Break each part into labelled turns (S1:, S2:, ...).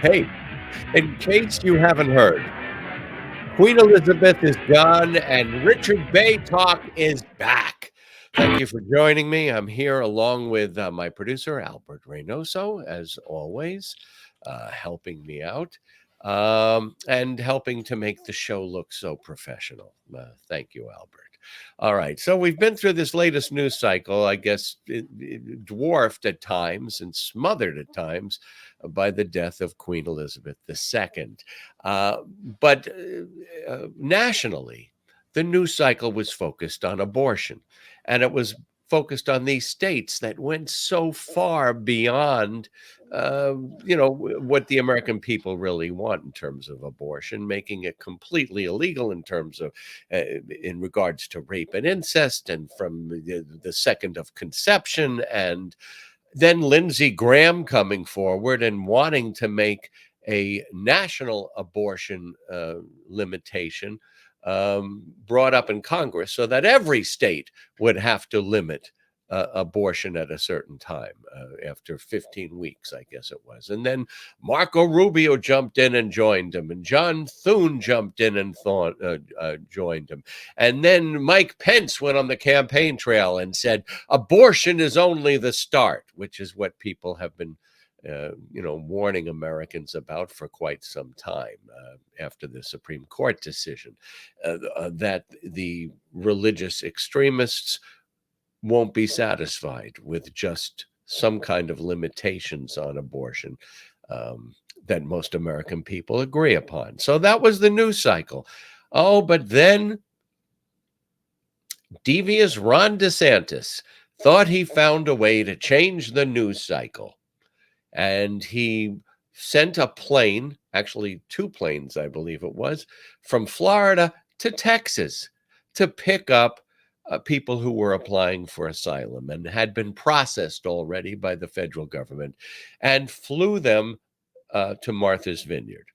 S1: Hey, in case you haven't heard, Queen Elizabeth is gone and Richard Bey Talk is back. Thank you for joining me. I'm here along with my producer, Albert Reinoso, as always, helping me out and helping to make the show look so professional. Thank you, Albert. All right. So we've been through this latest news cycle, I guess, dwarfed at times and smothered at times by the death of Queen Elizabeth II. But nationally, the news cycle was focused on abortion, and it was focused on these states that went so far beyond, what the American people really want in terms of abortion, making it completely illegal in terms of, in regards to rape and incest, and from the second of conception, and then Lindsey Graham coming forward and wanting to make a national abortion limitation brought up in Congress so that every state would have to limit abortion at a certain time after 15 weeks, I guess it was. And then Marco Rubio jumped in and joined him, and John Thune jumped in and joined him. And then Mike Pence went on the campaign trail and said, abortion is only the start, which is what people have been warning Americans about for quite some time after the Supreme Court decision, that the religious extremists won't be satisfied with just some kind of limitations on abortion that most American people agree upon. So that was the news cycle. Oh, but then devious Ron DeSantis thought he found a way to change the news cycle. And he sent a plane, actually 2 planes, I believe it was, from Florida to Texas to pick up people who were applying for asylum and had been processed already by the federal government, and flew them to Martha's Vineyard.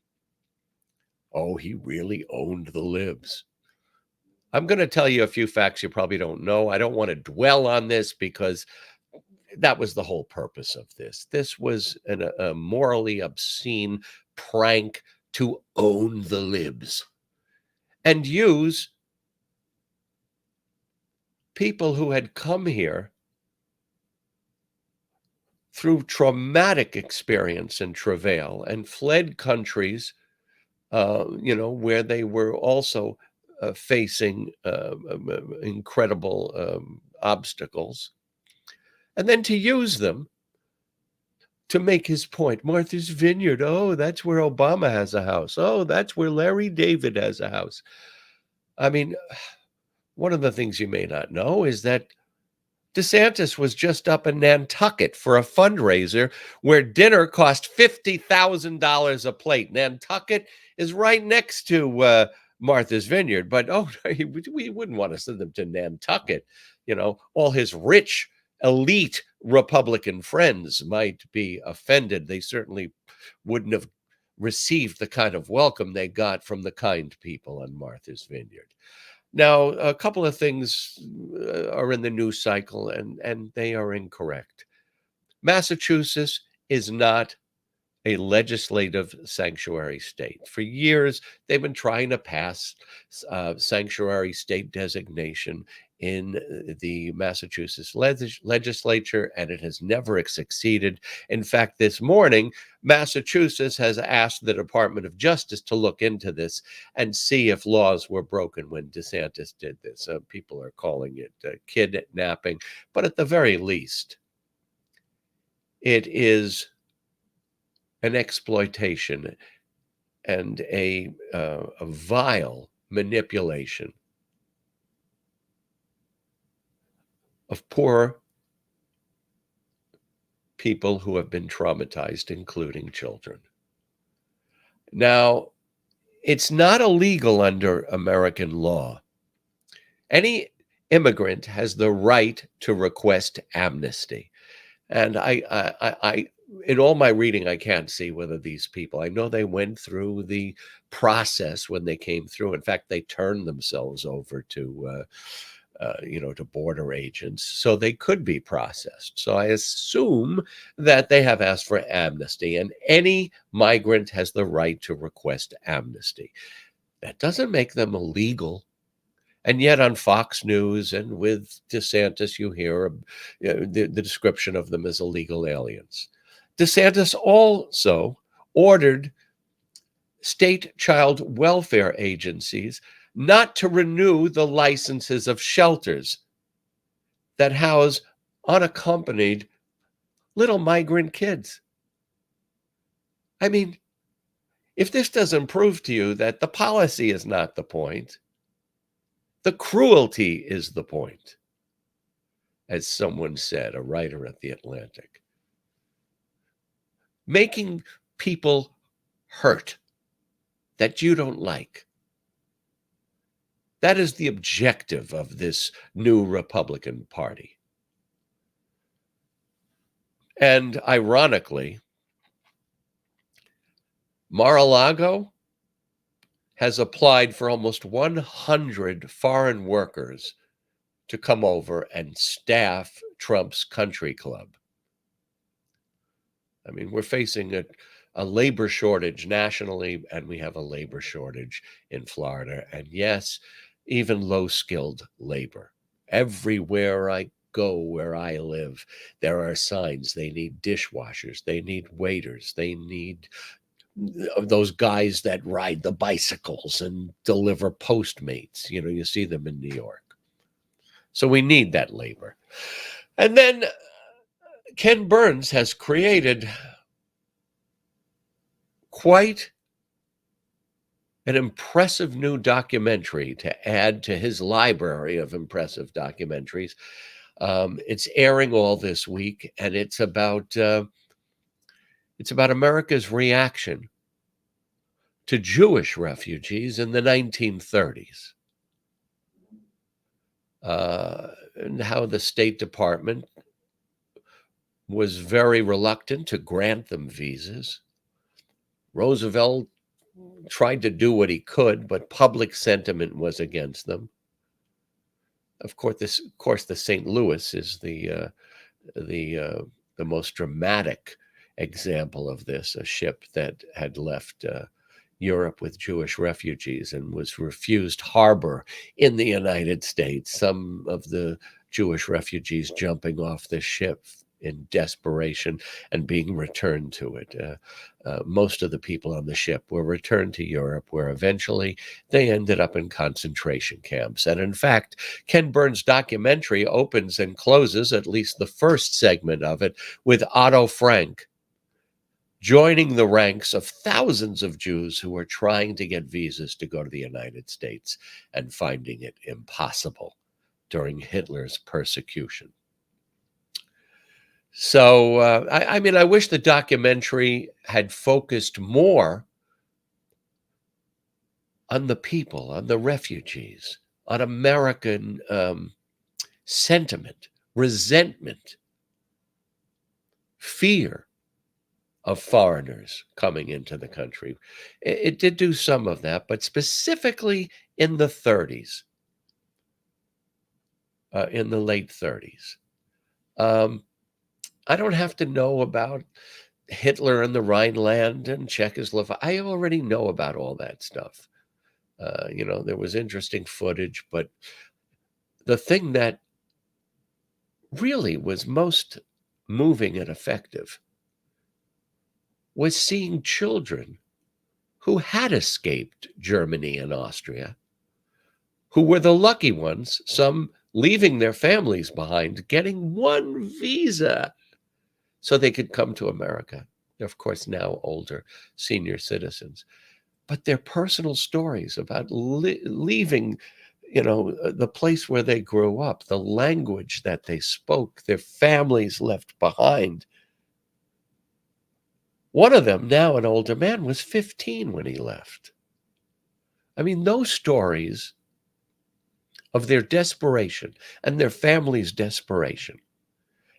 S1: Oh, he really owned the libs. I'm going to tell you a few facts you probably don't know. I don't want to dwell on this because that was the whole purpose of this. This was a morally obscene prank to own the libs and use people who had come here through traumatic experience and travail and fled countries, where they were also facing incredible obstacles, and then to use them to make his point. Martha's Vineyard, oh, that's where Obama has a house. Oh, that's where Larry David has a house. I mean, one of the things you may not know is that DeSantis was just up in Nantucket for a fundraiser where dinner cost $50,000 a plate. Nantucket is right next to Martha's Vineyard, but we wouldn't want to send them to Nantucket. All his rich, elite Republican friends might be offended. They certainly wouldn't have received the kind of welcome they got from the kind people on Martha's Vineyard. Now, a couple of things are in the news cycle, and they are incorrect. Massachusetts is not a legislative sanctuary state. For years, they've been trying to pass sanctuary state designation in the Massachusetts legislature, and it has never succeeded. In fact, this morning, Massachusetts has asked the Department of Justice to look into this and see if laws were broken when DeSantis did this. People are calling it kidnapping, but at the very least, it is an exploitation and a vile manipulation of poor people who have been traumatized, including children. Now, it's not illegal under American law. Any immigrant has the right to request amnesty. And I in all my reading, I can't see whether these people, I know they went through the process when they came through. In fact, they turned themselves over to to border agents, so they could be processed. So I assume that they have asked for amnesty, and any migrant has the right to request amnesty. That doesn't make them illegal. And yet on Fox News and with DeSantis, you hear the description of them as illegal aliens. DeSantis also ordered state child welfare agencies not to renew the licenses of shelters that house unaccompanied little migrant kids. I mean, if this doesn't prove to you that the policy is not the point, the cruelty is the point, as someone said, a writer at The Atlantic. Making people hurt that you don't like. That is the objective of this new Republican Party. And ironically, Mar-a-Lago has applied for almost 100 foreign workers to come over and staff Trump's country club. I mean, we're facing a labor shortage nationally, and we have a labor shortage in Florida. And yes, even low-skilled labor. Everywhere I go, where I live, there are signs. They need dishwashers. They need waiters. They need those guys that ride the bicycles and deliver Postmates. You see them in New York. So we need that labor. And then Ken Burns has created quite an impressive new documentary to add to his library of impressive documentaries. It's airing all this week, and it's about America's reaction to Jewish refugees in the 1930s, and how the State Department was very reluctant to grant them visas. Roosevelt tried to do what he could, but public sentiment was against them. Of course, the St. Louis is the most dramatic example of this. A ship that had left Europe with Jewish refugees and was refused harbor in the United States. Some of the Jewish refugees jumping off the ship in desperation and being returned to it. Most of the people on the ship were returned to Europe, where eventually they ended up in concentration camps. And in fact, Ken Burns' documentary opens and closes, at least the first segment of it, with Otto Frank joining the ranks of thousands of Jews who were trying to get visas to go to the United States and finding it impossible during Hitler's persecution. So, I mean, I wish the documentary had focused more on the people, on the refugees, on American sentiment, resentment, fear of foreigners coming into the country. It did do some of that, but specifically in the 30s, in the late 30s. I don't have to know about Hitler and the Rhineland and Czechoslovakia. I already know about all that stuff. There was interesting footage, but the thing that really was most moving and effective was seeing children who had escaped Germany and Austria, who were the lucky ones, some leaving their families behind, getting one visa so they could come to America. They're, of course, now older senior citizens. But their personal stories about leaving, the place where they grew up, the language that they spoke, their families left behind. One of them, now an older man, was 15 when he left. I mean, those stories of their desperation and their family's desperation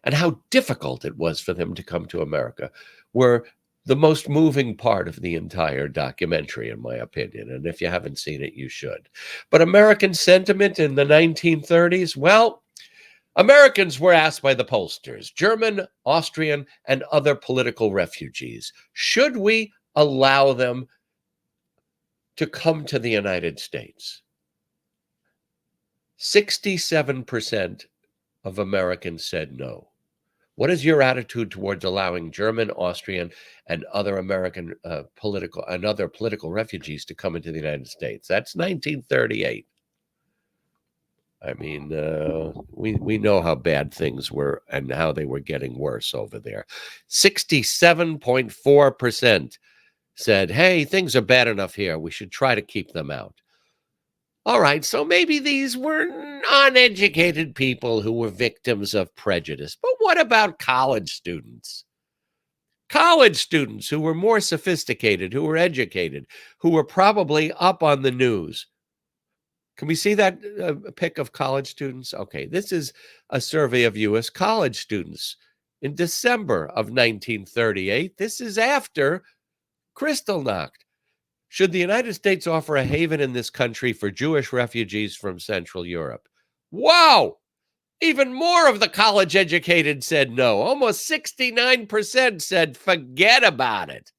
S1: and how difficult it was for them to come to America were the most moving part of the entire documentary, in my opinion. And if you haven't seen it, you should. But American sentiment in the 1930s, well, Americans were asked by the pollsters, German, Austrian, and other political refugees, should we allow them to come to the United States? 67% of Americans said no. What is your attitude towards allowing German, Austrian, and other American political refugees to come into the United States? That's 1938. I mean, we know how bad things were and how they were getting worse over there. 67.4% said, hey, things are bad enough here. We should try to keep them out. All right, so maybe these were uneducated people who were victims of prejudice. But what about college students? College students who were more sophisticated, who were educated, who were probably up on the news. Can we see that pic of college students? Okay, this is a survey of U.S. college students in December of 1938. This is after Kristallnacht. Should the United States offer a haven in this country for Jewish refugees from Central Europe? Wow! Even more of the college-educated said no. Almost 69% said forget about it.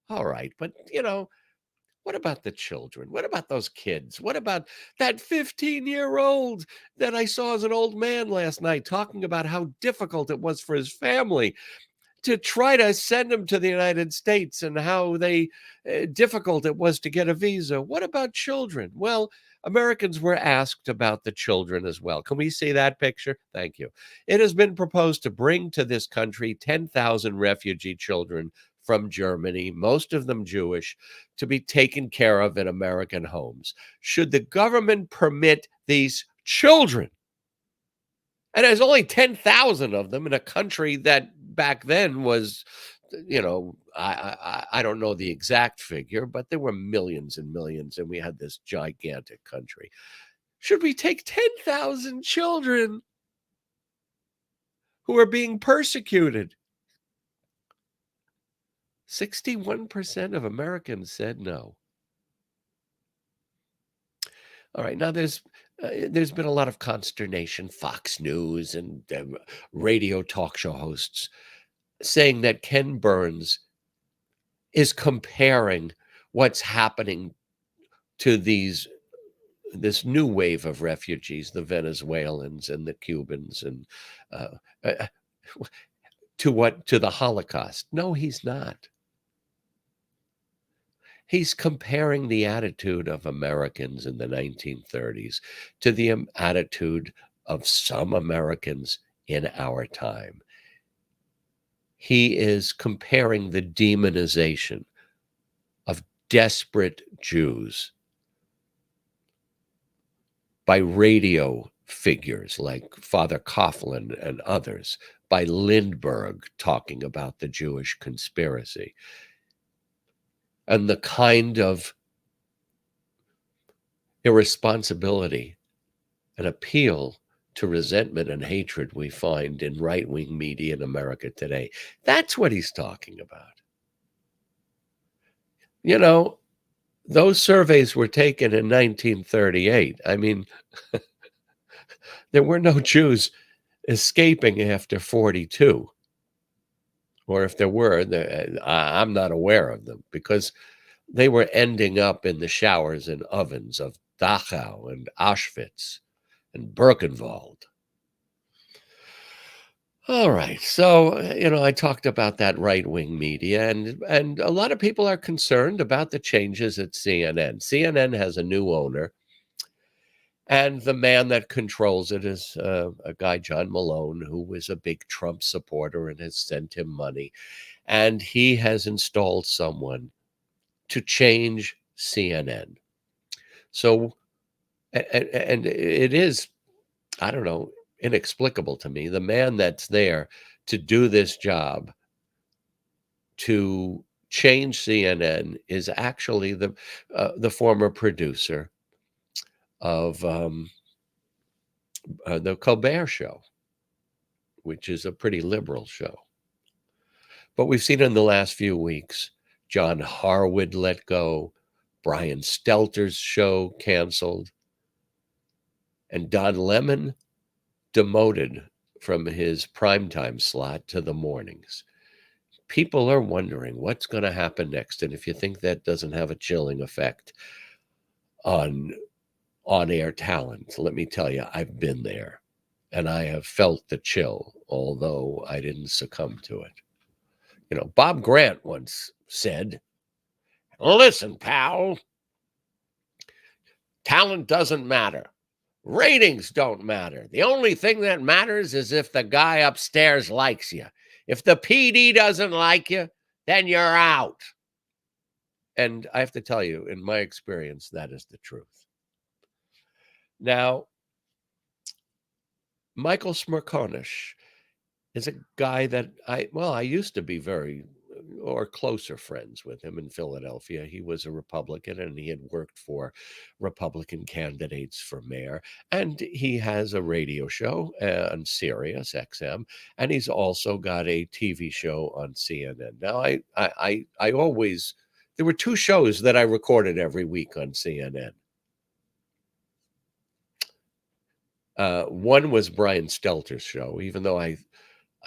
S1: All right, but, what about the children? What about those kids? What about that 15-year-old that I saw as an old man last night talking about how difficult it was for his family to try to send him to the United States and how difficult it was to get a visa? What about children? Well, Americans were asked about the children as well. Can we see that picture? Thank you. It has been proposed to bring to this country 10,000 refugee children from Germany, most of them Jewish, to be taken care of in American homes. Should the government permit these children? And there's only 10,000 of them in a country that back then was, I don't know the exact figure, but there were millions and millions, and we had this gigantic country. Should we take 10,000 children who are being persecuted? 61% of Americans said no. All right, now there's been a lot of consternation, Fox News and radio talk show hosts saying that Ken Burns is comparing what's happening to this new wave of refugees, the Venezuelans and the Cubans, and to the Holocaust. No, he's not. He's comparing the attitude of Americans in the 1930s to the attitude of some Americans in our time. He is comparing the demonization of desperate Jews by radio figures like Father Coughlin and others, by Lindbergh talking about the Jewish conspiracy, and the kind of irresponsibility and appeal to resentment and hatred we find in right-wing media in America today. That's what he's talking about. Those surveys were taken in 1938. I mean, there were no Jews escaping after 42. Or if there were, I'm not aware of them, because they were ending up in the showers and ovens of Dachau and Auschwitz and Birkenwald. All right. So, I talked about that right-wing media, and a lot of people are concerned about the changes at CNN. CNN has a new owner, and the man that controls it is a guy, John Malone, who was a big Trump supporter and has sent him money. And he has installed someone to change CNN. So, and it is, I don't know, inexplicable to me. The man that's there to do this job, to change CNN, is actually the former producer of the Colbert Show, which is a pretty liberal show. But we've seen in the last few weeks, John Harwood let go, Brian Stelter's show canceled, and Don Lemon demoted from his primetime slot to the mornings. People are wondering what's going to happen next. And if you think that doesn't have a chilling effect on on-air talent, let me tell you, I've been there and I have felt the chill, although I didn't succumb to it. You know, Bob Grant once said, "Listen, pal, talent doesn't matter. Ratings don't matter. The only thing that matters is if the guy upstairs likes you. If the PD doesn't like you, then you're out." And I have to tell you, in my experience, that is the truth. Now, Michael Smerconish is a guy that I used to be very or closer friends with him in Philadelphia. He was a Republican and he had worked for Republican candidates for mayor. And he has a radio show on SiriusXM, and he's also got a TV show on CNN. Now, I always, there were two shows that I recorded every week on CNN. One was Brian Stelter's show, even though I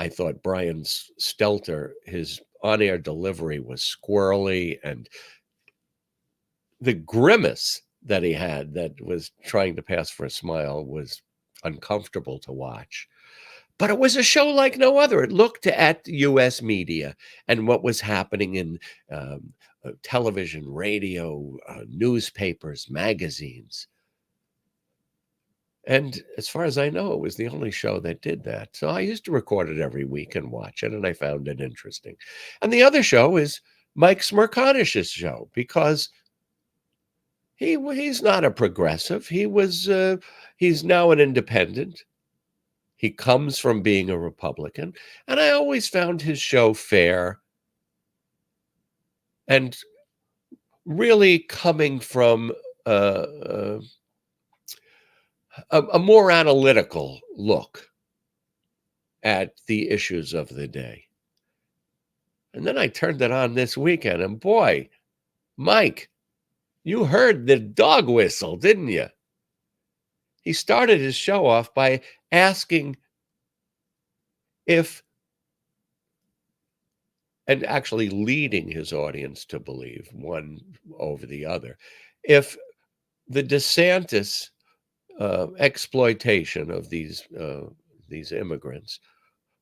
S1: thought Brian Stelter, his on-air delivery was squirrely, and the grimace that he had that was trying to pass for a smile was uncomfortable to watch. But it was a show like no other. It looked at U.S. media and what was happening in television, radio, newspapers, magazines. And as far as I know, it was the only show that did that. So I used to record it every week and watch it, and I found it interesting. And the other show is Mike Smerconish's show, because he's not a progressive. He's now an independent. He comes from being a Republican, and I always found his show fair and really coming from a more analytical look at the issues of the day. And then I turned it on this weekend, and boy, Mike, you heard the dog whistle, didn't you? He started his show off by asking if, and actually leading his audience to believe, one over the other, if the DeSantis exploitation of these immigrants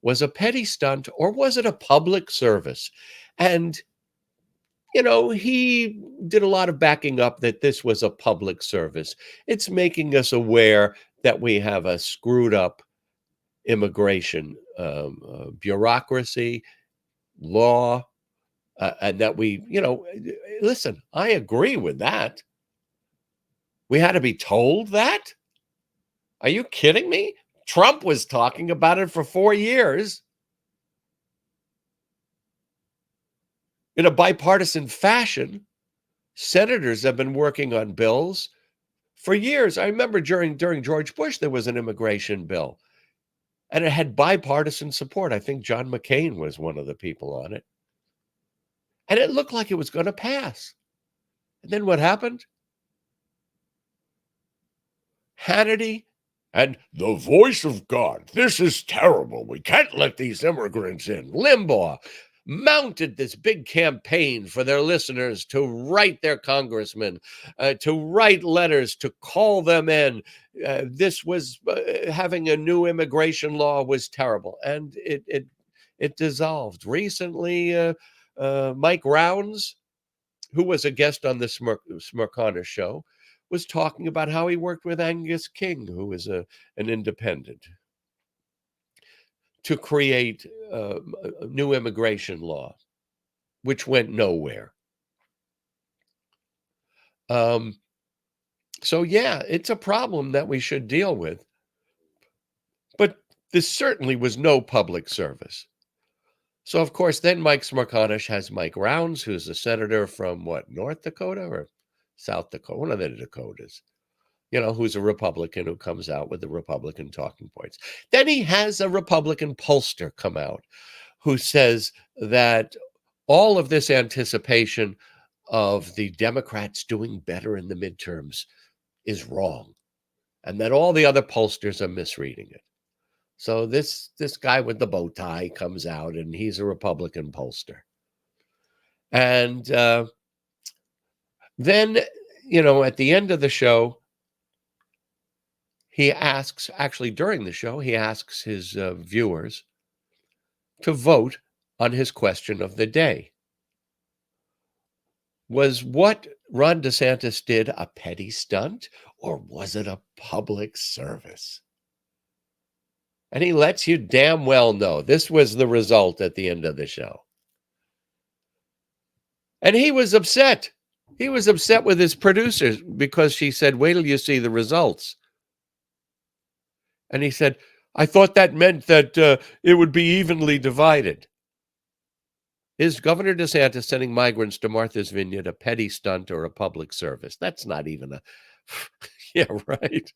S1: was a petty stunt, or was it a public service? And, you know, he did a lot of backing up that this was a public service. It's making us aware that we have a screwed up immigration bureaucracy, law, and that we, listen, I agree with that. We had to be told that? Are you kidding me? Trump was talking about it for 4 years in a bipartisan fashion. Senators have been working on bills for years. I remember during George Bush, there was an immigration bill, and it had bipartisan support. I think John McCain was one of the people on it. And it looked like it was going to pass. And then what happened? Hannity and the voice of God. This is terrible. We can't let these immigrants in. Limbaugh mounted this big campaign for their listeners to write their congressmen, to write letters, to call them in. This was having a new immigration law was terrible, and it dissolved. Recently, Mike Rounds, who was a guest on the Smerconish show, was talking about how he worked with Angus King, who is an independent, to create a new immigration law, which went nowhere. So, yeah, it's a problem that we should deal with. But this certainly was no public service. So, of course, then Mike Smerconish has Mike Rounds, who's a senator from, North Dakota or South Dakota? One of the Dakotas. Who's a Republican who comes out with the Republican talking points. Then he has a Republican pollster come out who says that all of this anticipation of the Democrats doing better in the midterms is wrong, and that all the other pollsters are misreading it. So this guy with the bow tie comes out, and he's a Republican pollster. And then, at the end of the show, he asks, actually during the show, he asks his viewers to vote on his question of the day. Was what Ron DeSantis did a petty stunt, or was it a public service? And he lets you damn well know this was the result at the end of the show. And he was upset. He was upset with his producers because she said, wait till you see the results. And he said, I thought that meant that it would be evenly divided. Is Governor DeSantis sending migrants to Martha's Vineyard a petty stunt or a public service? That's not even a... Yeah, right.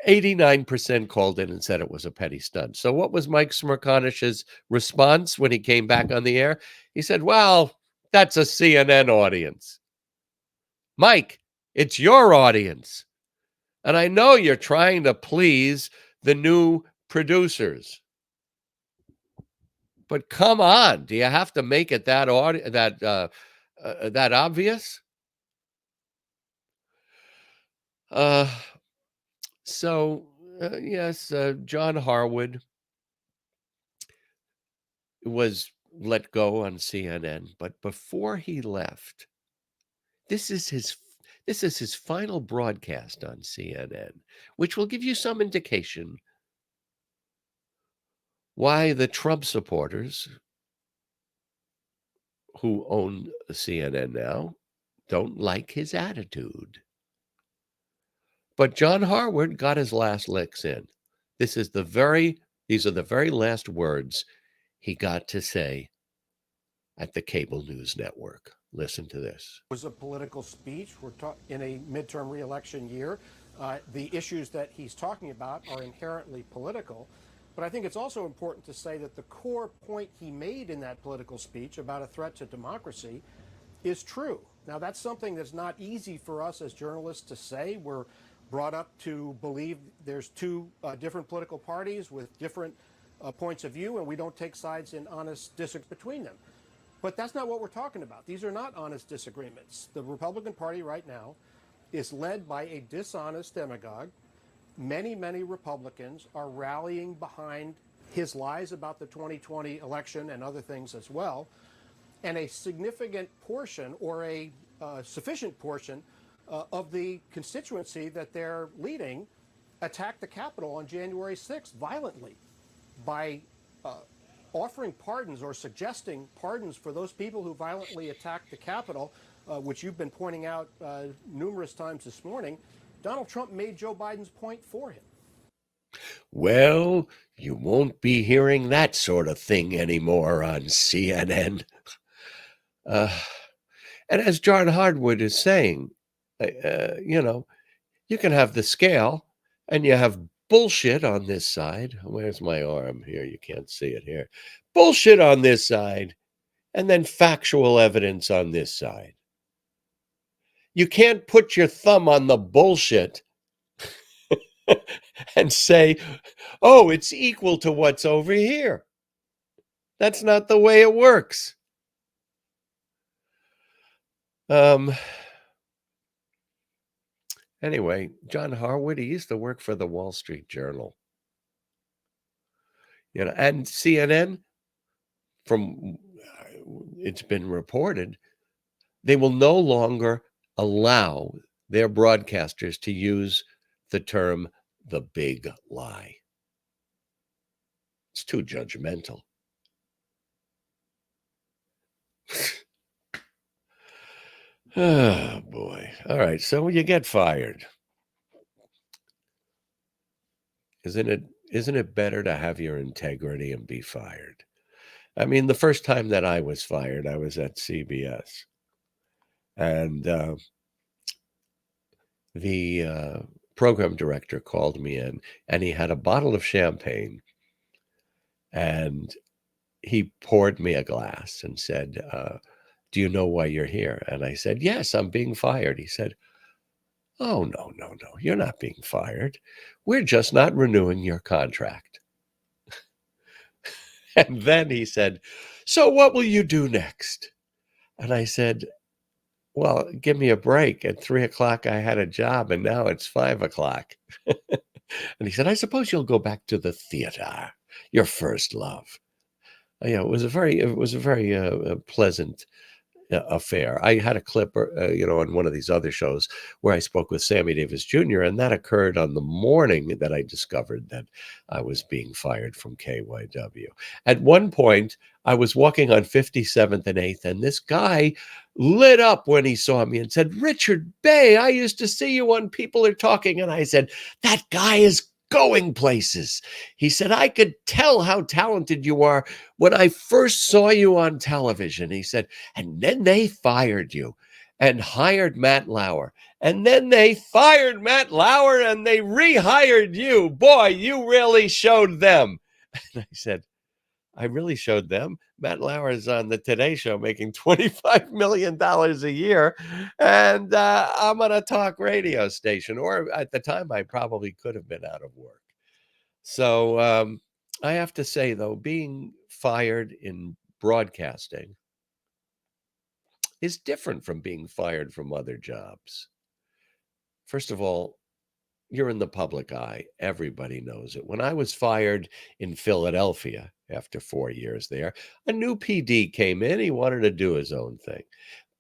S1: 89% called in and said it was a petty stunt. So what was Mike Smerconish's response when he came back on the air? He said, well, that's a CNN audience. Mike, it's your audience. And I know you're trying to please the new producers. But come on, do you have to make it that obvious? Yes, John Harwood was let go on CNN, but before he left, this is his final broadcast on CNN, which will give you some indication why the Trump supporters who own CNN now don't like his attitude. But John Harwood got his last licks in. These are the very last words he got to say at the cable news network. Listen to this.
S2: It was a political speech. We're in a midterm re-election year. The issues that he's talking about are inherently political. But I think it's also important to say that the core point he made in that political speech about a threat to democracy is true. Now, that's something that's not easy for us as journalists to say. We're brought up to believe there's two different political parties with different points of view, and we don't take sides in honest disagreement between them. But that's not what we're talking about. These are not honest disagreements. The Republican Party right now is led by a dishonest demagogue. Many, many Republicans are rallying behind his lies about the 2020 election and other things as well. And a significant portion, or a sufficient portion, of the constituency that they're leading attacked the Capitol on January 6th violently by offering pardons or suggesting pardons for those people who violently attacked the Capitol, which you've been pointing out numerous times this morning. Donald Trump made Joe Biden's point for him.
S1: Well, you won't be hearing that sort of thing anymore on CNN. And as John Harwood is saying, you can have the scale and you have bullshit on this side. Where's my arm here? You can't see it here. Bullshit on this side, and then factual evidence on this side. You can't put your thumb on the bullshit and say, oh, it's equal to what's over here. That's not the way it works. Anyway, John Harwood, he used to work for the Wall Street Journal. And CNN, from it's been reported, they will no longer allow their broadcasters to use the term the big lie. It's too judgmental. Oh, boy. All right, so you get fired. Isn't it better to have your integrity and be fired? I mean, the first time that I was fired, I was at CBS. And the program director called me in, and he had a bottle of champagne. And he poured me a glass and said, do you know why you're here? And I said, yes, I'm being fired. He said, oh, no, you're not being fired. We're just not renewing your contract. And then he said, so what will you do next? And I said, well, give me a break. At 3:00, I had a job, and now it's 5:00. And he said, I suppose you'll go back to the theater, your first love. It was a very pleasant affair. I had a clip, on one of these other shows where I spoke with Sammy Davis Jr., and that occurred on the morning that I discovered that I was being fired from KYW. At one point, I was walking on 57th and 8th, and this guy lit up when he saw me and said, Richard Bey, I used to see you on People Are Talking. And I said, that guy is going places. He said, I could tell how talented you are when I first saw you on television. He said, and then they fired you and hired Matt Lauer. And then they fired Matt Lauer and they rehired you. Boy, you really showed them. And I said, I really showed them. Matt Lauer is on the Today Show making $25 million a year. And I'm on a talk radio station. Or at the time, I probably could have been out of work. So I have to say, though, being fired in broadcasting is different from being fired from other jobs. First of all, you're in the public eye. Everybody knows it. When I was fired in Philadelphia after 4 years there, a new PD came in. He wanted to do his own thing.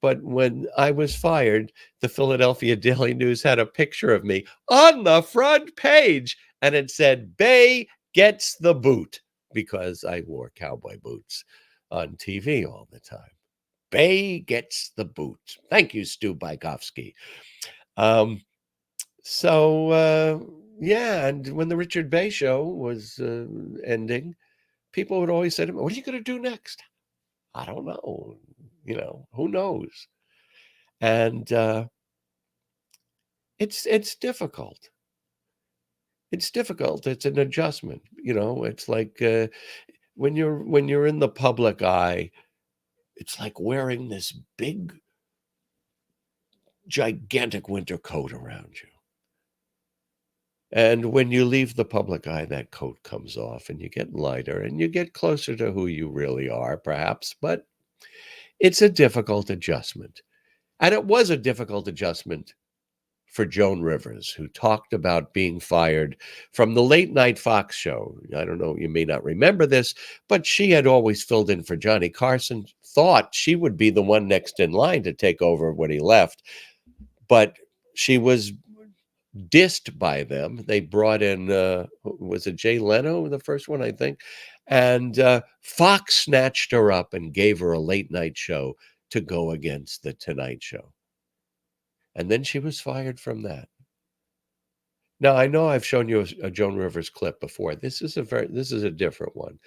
S1: But when I was fired, the Philadelphia Daily News had a picture of me on the front page, and it said, Bey gets the boot, because I wore cowboy boots on TV all the time. Bey gets the boot. Thank you, Stu Bykowski. And when the Richard Bey Show was ending, people would always say to me, what are you going to do next? I don't know. Who knows? And it's difficult. It's difficult. It's an adjustment. It's like when you're in the public eye, it's like wearing this big, gigantic winter coat around you. And when you leave the public eye, that coat comes off and you get lighter and you get closer to who you really are, perhaps. But it's a difficult adjustment. And it was a difficult adjustment for Joan Rivers, who talked about being fired from the late night Fox show. I don't know, you may not remember this, but she had always filled in for Johnny Carson, thought she would be the one next in line to take over when he left. But she was dissed by them. They brought in, was it Jay Leno, the first one, I think? And Fox snatched her up and gave her a late night show to go against the Tonight Show. And then she was fired from that. Now, I know I've shown you a Joan Rivers clip before. This is a different one.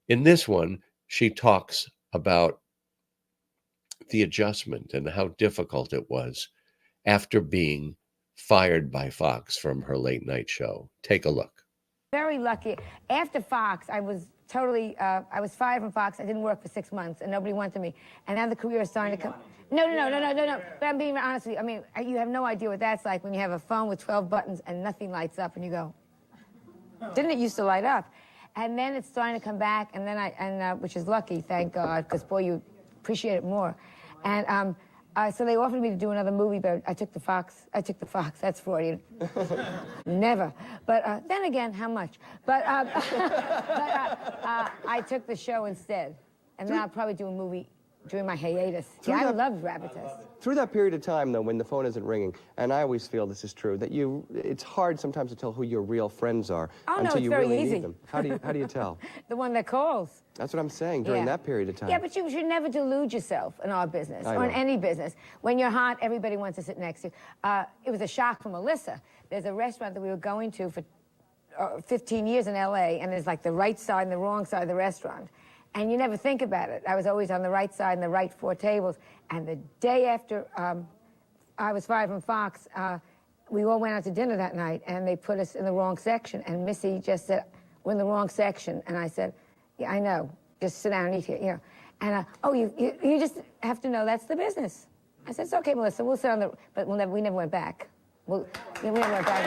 S1: In this one, she talks about the adjustment and how difficult it was after being fired by Fox from her late night show. Take a look.
S3: Very lucky. After Fox, I was fired from Fox. I didn't work for 6 months, and nobody wanted me. And now the career is starting to come. No. But I'm being honest with you. I mean, you have no idea what that's like when you have a phone with 12 buttons and nothing lights up, and you go, didn't it used to light up? And then it's starting to come back, and then which is lucky, thank God, because boy, you appreciate it more. And so they offered me to do another movie, but I took the Fox. That's Freudian. Never. But then again, how much? But I took the show instead. And then I'll probably do a movie during my hiatus. Yeah, I loved Rapid Test.
S4: Through that period of time, though, when the phone isn't ringing, and I always feel this is true, that it's hard sometimes to tell who your real friends are until you really need them. How do you tell?
S3: The one that calls.
S4: That's what I'm saying, during that period of time.
S3: Yeah, but you should never delude yourself in our business, or in any business. When you're hot, everybody wants to sit next to you. It was a shock for Melissa. There's a restaurant that we were going to for 15 years in L.A., and there's like the right side and the wrong side of the restaurant. And you never think about it. I was always on the right side and the right 4 tables. And the day after I was fired from Fox, we all went out to dinner that night, and they put us in the wrong section. And Missy just said, we're in the wrong section. And I said, yeah, I know. just sit down and eat here, you know. And, oh, you just have to know that's the business. I said, it's okay, Melissa, we'll sit on the, but we never went back. We never went back.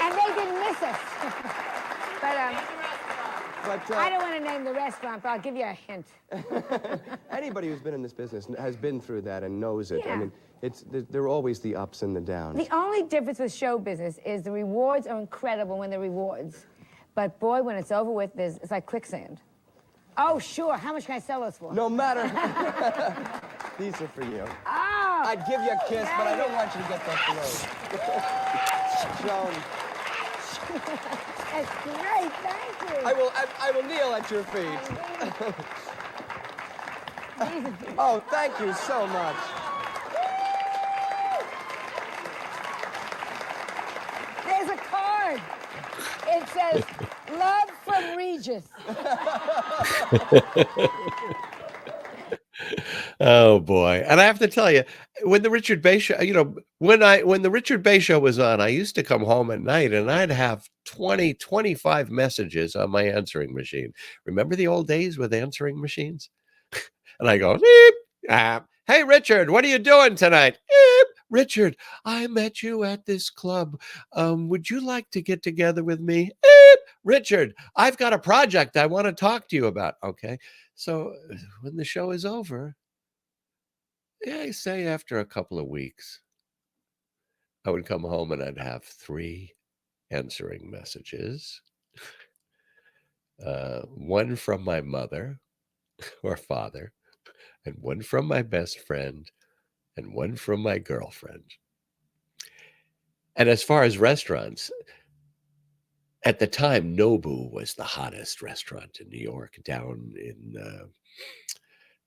S3: And they didn't miss us. But I don't want to name the restaurant, but I'll give you a hint.
S4: Anybody who's been in this business has been through that and knows it.
S3: Yeah.
S4: I mean, there are always the ups and the downs.
S3: The only difference with show business is the rewards are incredible when they're rewards. But boy, when it's over with, it's like quicksand. Oh, sure. How much can I sell those for?
S4: No matter. These are for you.
S3: Oh!
S4: I'd give you a kiss, but I don't want you to get that flow. Joan.
S3: That's great. Thank you.
S4: I will kneel at your feet. Oh, thank you so much.
S3: There's a card. It says, love from Regis.
S1: Oh boy. And I have to tell you, when the Richard Bey Show, you know, when the Richard Bey Show was on, I used to come home at night and I'd have 20, 25 messages on my answering machine. Remember the old days with answering machines? And I go, beep, hey, Richard, what are you doing tonight? Beep, Richard, I met you at this club. Would you like to get together with me? Beep, Richard, I've got a project I want to talk to you about. Okay. So when the show is over, yeah, I say after a couple of weeks, I would come home and I'd have 3 answering messages. One from my mother or father, and one from my best friend, and one from my girlfriend. And as far as restaurants, at the time, Nobu was the hottest restaurant in New York, down in,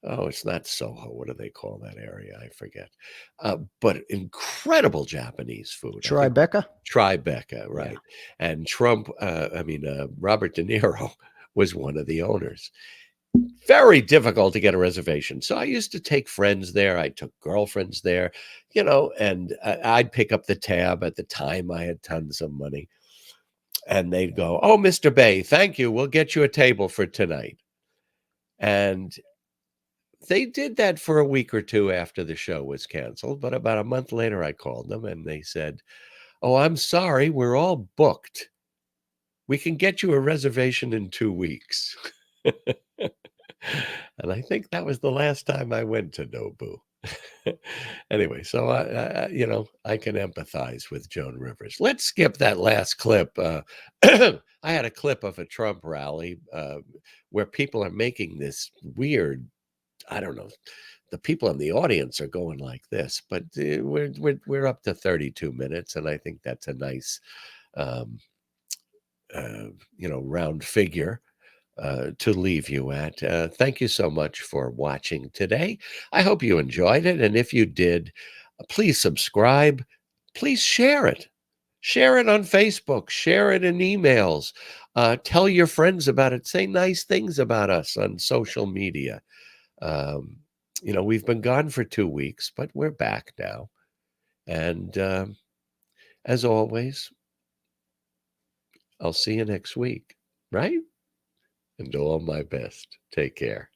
S1: it's not Soho. What do they call that area? I forget. But incredible Japanese food.
S5: Tribeca?
S1: Tribeca, right. Yeah. And Robert De Niro was one of the owners. Very difficult to get a reservation. So I used to take friends there. I took girlfriends there, you know, and I'd pick up the tab. At the time, I had tons of money. And they'd go, oh, Mr. Bey, thank you. We'll get you a table for tonight. And they did that for a week or two after the show was canceled. But about a month later, I called them and they said, oh, I'm sorry, we're all booked. We can get you a reservation in 2 weeks. And I think that was the last time I went to Nobu. Anyway, so I can empathize with Joan Rivers. Let's skip that last clip. I had a clip of a Trump rally where people are making this weird, I don't know, the people in the audience are going like this, but we're up to 32 minutes, and I think that's a nice, round figure to leave you at. Thank you so much for watching today. I hope you enjoyed it. And if you did, please subscribe. Please share it. Share it on Facebook. Share it in emails. Tell your friends about it. Say nice things about us on social media. We've been gone for 2 weeks, but we're back now. And as always, I'll see you next week, right? And all my best. Take care.